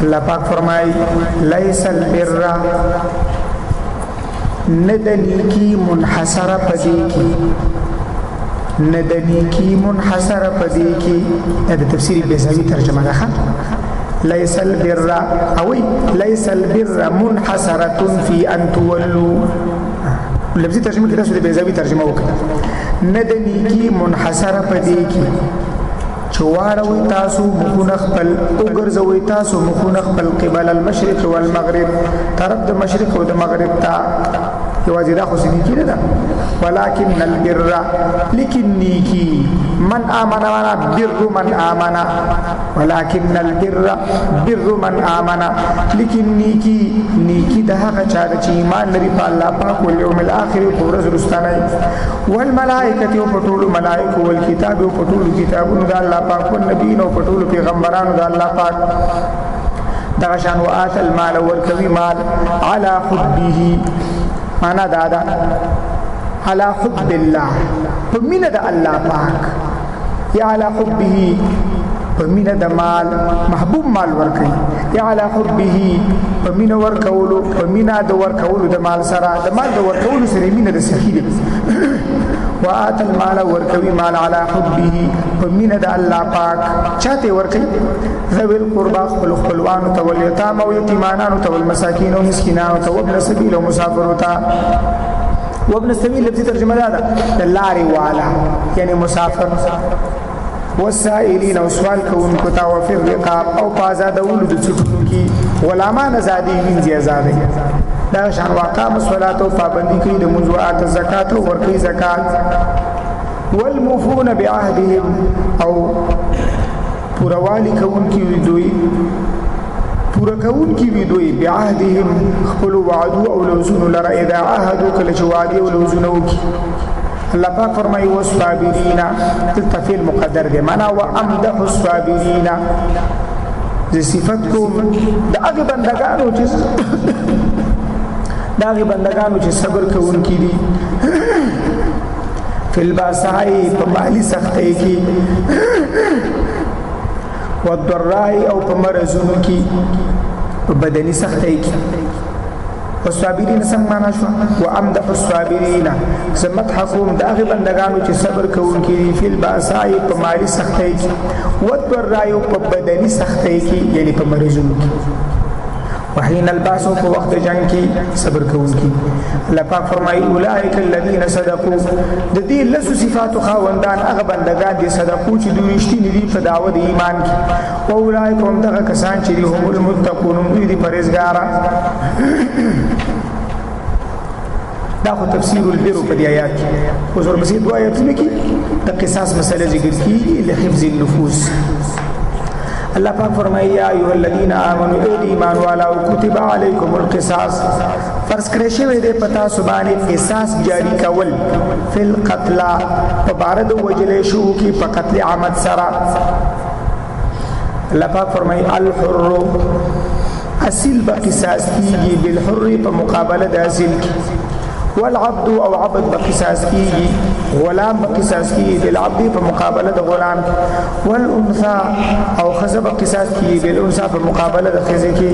اللہ پاک فرمائی لیس البر ندنی کی منحصر پدی کی ندنی کی منحصر پدی کی هذا تفسير بیزاوی ترجمه ده ليس البر او ليس البر منحصرة في ان تولوا لفظي ترجمه كده سوري بیزاوی ترجمه وکړه ندنی کی منحصر پدی کی چواړوي تاسو مخونه خپل وګرځوي تاسو مخونه خپل قبل المشرق والمغرب طرف د مشرق او د مغرب ته یوازې دا خو سړي کېده ده ولكن البر لیکن نیکی من آمن وانا بر من آمن ولكن البر بر من آمن لیکن نیکی ده هغه چا چې ایمان لري په الله پاک او یوم الاخر او ورځ وروستۍ والملائکه او پټول ملائکه او الكتاب او پټول کتابونو د الله پاک او نبیانو او پټول پیغمبرانو د الله پاک دا شان وآت المال والکوي مال على حبه معنا دادا على حب الله فمن دا الله پاک یا على حبه فمن دا مال محبوب مال ورکی یا على حبه فمن ورکولو فمن دا ورکولو دا مال سرا دا مال دا ورکولو سره من دا سخیل وآت المال ورکوي مال على حبه فمن دا الله پاک چاته ورکی ذوی القربا خپلوانو ته والیتام او یتیمانانو ته والمساکین او مسکینانو ته وابن السبیل او مسافرو ته وابن السبیل لفظي ترجمه ده لاري والا یعنی مسافر والسائلین او سوال کوونکو ته او فی الرقاب او پازادولو د چټونو کی غلامان آزادی وینځي آزادی دا شان واقام الصلاه او پابندی کوي د منځوات زکات او ورکوي زکات والموفون بعهدهم او پوروالی کون کی دوی پورا کون کی دوی بعهدهم خپل وعدو او لوزون لرا اذا عهدوا کل جوادی او لوزونو کی الله پاک فرمای والصابرین تلتفیل مقدر دی معنا وامدح الصابرین ذ صفاتکم دا هغه بندگانو چې صبر کون کی دي فی الباساء په مالی سختۍ کې والضراء او په مرزونو کې بدني سختۍ کې والصابرین څنګه معنا شو وامدح الصابرین زمت حقوم دا هغه بندگانو چې صبر کوونکي فی الباساء په مالی سختۍ کې والضراء او په بدني سختۍ کې یعنی په مرزونو کې وحين الباس په وخت جنگ کې صبر کوونکی الله پاک فرمایي اولئک الذين صدقوا د دې لسو صفات خواندان هغه بندگان دي صدقو چې دوی رښتینی دي په دعوت ایمان کې او اولئک هم دغه کسان چې هم المتقون دوی دي پرهیزګار دا خو تفسیر البر په دې آیات کې اوس ورپسې دوه آیاتونه کې د قصاص مسله ذکر کیږي لحفظ النفوس اللہ پاک فرمائی یا ایوہ الذین آمنوا اید ایمان والا کتب علیکم القصاص فرض کرشے وے دے پتا سبانی قصاص جاری کول فی القتلہ پبارد وجلے شو کی پا قتل عمد سرا اللہ پاک فرمائی الحر اصل با قصاص کیگی بالحر پا مقابلہ دا اصل کی والعبد او عبد بقصاص کیگی غلام بقصاص کیگی بالعبد فمقابلة غلام والانثى او خزب بقصاص کیگی بالانثى فمقابلة خزی کی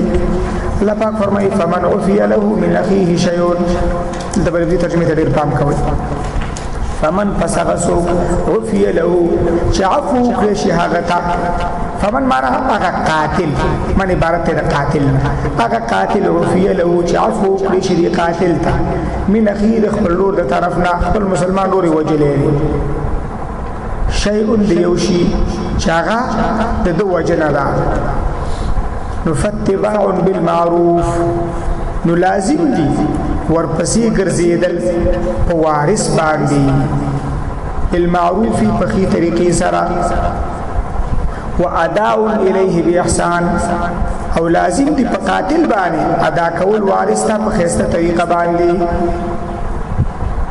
اللہ پاک فرمائی فمن عفی له من اخیه شیون دبر دی ترجمه تدیر پام کوئی فمن فسغسو عفی له چعفو کریشی حاغتا فمن مانا اغا قاتل من عبارت دا قاتل اغا قاتل عفی له چعفو کریشی دی قاتل تا من اخیر خبرلور دا طرفنا خبر مسلمان روری وجلے شیئن دیوشی چاگا دا دو وجنا دا نفتباع بالمعروف نلازم دی ورپسی گرزیدل پوارس باندی بالمعروفی پخی طریقی سرا واداء الیه باحسان او لازم دی په قاتل باندې ادا کول وارث ته په خسته طریقه باندې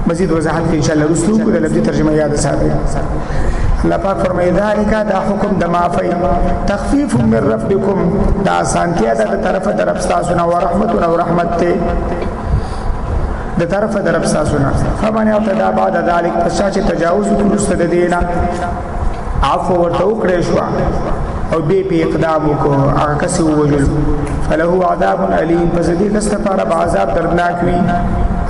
مزید وضاحت ان شاء الله رسول کو د لفظي ترجمه یاد ساتئ الله پاک فرمایي ذالک دا حکم د معافی تخفیف من ربکم دا سانتیا د طرفه درف تاسو نه ورحمت او رحمت ته د طرفه درف تاسو نه فمن اعتدى بعد ذلك فشاچ تجاوز درست د دینا عفو ورته وکړې شو او بے پی اقدامو کو اغا کسی وجل فلہو عذاب علیم پس دی کس پارا بعذاب دردناک وی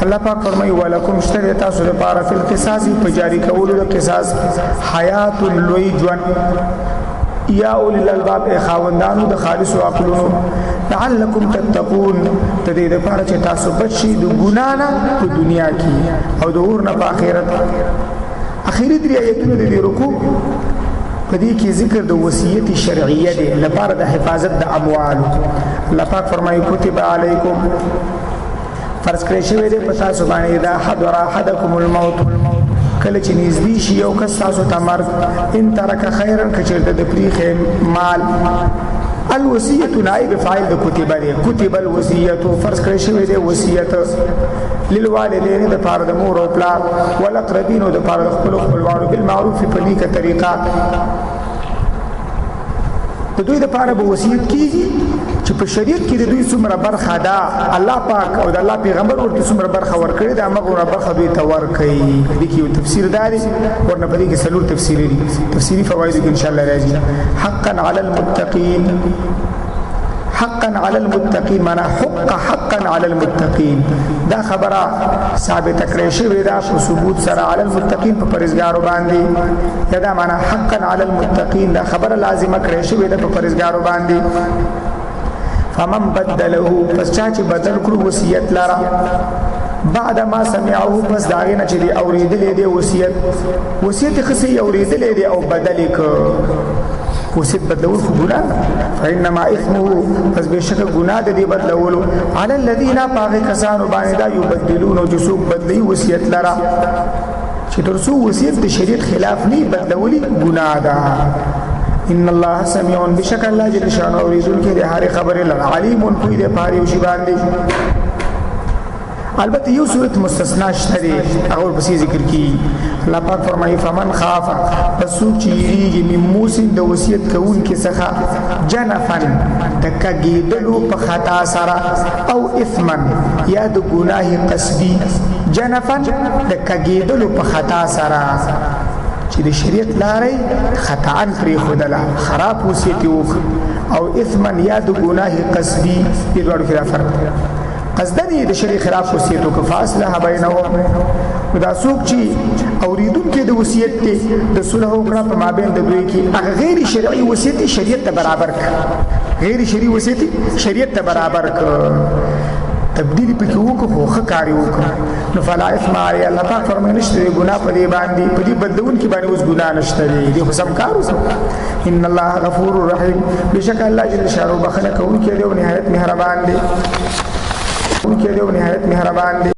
اللہ پاک فرمائی ولکم اشتر تاسو پارا فی القصاص پجاری قولو دا قصاص حیات لوی جوان یا اولی الالباب اے خاوندانو دا خالص و عقلونو لعلکم تتقون تدید پارا چه تاسو بچی دو گنانا پا دنیا کی او دو اورنا پا آخیرت اخیری دری آیتونو دی رکو پدی کی ذکر دو وصیت شرعیه دی لپاره د حفاظت د اموالو الله پاک فرمایي کتب علیکم فرض کړی شوی دی په تاسو باندې دا حضر احدکم الموت کله چې نږدې شي یو کس تاسو ته مرګ ان ترک خیرا کچرته د پریخ مال الوصیت نائب فاعل د کتب دی کتب الوصیت فرض کړی شوی دی وصیت للوالدین د پاره د مور او پلار والاقربین او د پاره د خپل خپلوانو بالمعروف په نیکه طریقه د دوی د پاره به وصیت کیږي چې په شریعت کې د دوی څومره برخه ده الله پاک او د الله پیغمبر ورته څومره برخه ورکړي ده هغه برخه دوی ته ورکړي د کیو تفسیر داري ورنه په دې کې سلور تفسیری دي تفسیری فواید ان شاء الله راځي حقا علی المتقین حقا علی المتقین معنا حقا علی المتقین دا خبره ثابت کړی شوی دا په ثبوت سره علی المتقین په پرهیزګارو باندې دا معنا حقا علی المتقین دا خبره لازمه کړی شوی دا په پرهیزګارو باندې فمن بدله پس چا چې بدل کړو وصیت لرا بعد ما سمعه پس داغه نه چې دی اوریدلې دی وصیت خصي اوریدلې دی او بدل ک وصیت بدلول خو ګناه فإنما اثمه پس بشک ګناه د دې بدلولو علی الذین باغ کسانو باندې دا یبدلون او جسوب بدلی وصیت لرا چې ترسو وصیت د شریعت خلاف نه بدلولي ګناه ده ان الله سميع بشک الله جل شانه اوریدل کې د هر خبره لرا علیم کوئی د پاره او شی باندې البته یو صورت مستثنا شته دی هغه په ذکر کې الله پاک فرمایي فمن خاف پسو چیریږي مموسن د وصیت کوون کې څخه جنفن تکګیدلو په خطا سره او اثمن یا د ګناه قصدي جنفن تکګیدلو په خطا سره چې د شریعت لارې خطا پرې خودله خراب وصیت وک او اثمن یا د ګناه قصدي د دوړو کې فرق قصدنی د شریع خلاف وصیتو که فاصله بینهم دا څوک چې اوریدونکو د وصیت ته د صلح او کړه په مابین د دوی کې هغه غیر شرعي وصیت شریعت ته برابر ک غیر شرعي وصیت شریعت ته برابر ک تبدیل پکې وکړو خو کاری وکړو نو فلا اثم علی الله پاک فرمایي نشته ګناه په دې باندې په دې بدلون کې باندې اوس ګناه نشته دی خو سم کار وکړو ان الله غفور رحیم بشک الله جل شانه بخنه کوونکی دی او نهایت مهربان دی ان کے لیے نہایت مہربان دے